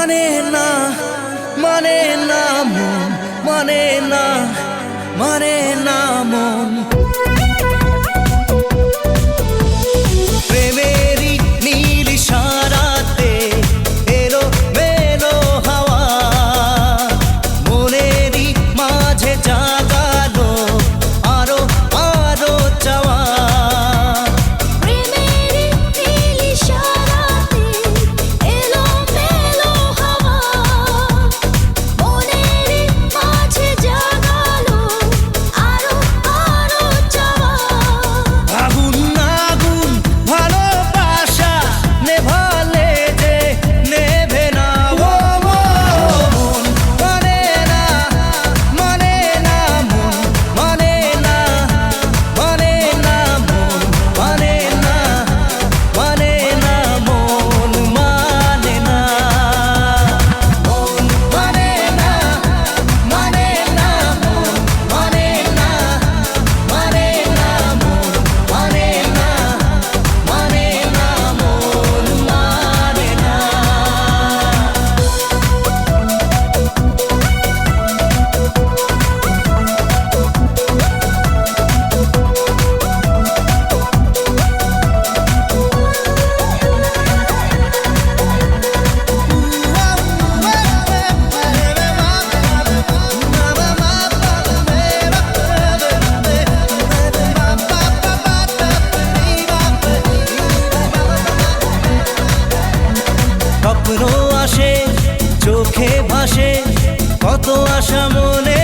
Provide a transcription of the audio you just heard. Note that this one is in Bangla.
মানে না মানে না মন, মানে না মানে না মন। প্রেমেরই নীল ইশারাতে এলো মেলো হাওয়া, মনেরই মাঝে জাগালো আরো আরো চাওয়া। প্রেমেরই নীল ইশারাতে এলো মেলো হাওয়া, মনেরই মাঝে জাগালো আরো আরো চাওয়া। আগুন আগুন ভালোবাসা নেভালে যে নেভে না ও মন, মানে না মানে না মন, মানে না মানে না মন, মানে না মানে না মন, মানে না মন, মানে না মানে না মন, মানে না মানে না মন, মানে না মানে না মন, মানে না। স্বপ্ন আসে চোখে ভাসে, কত আশা মনে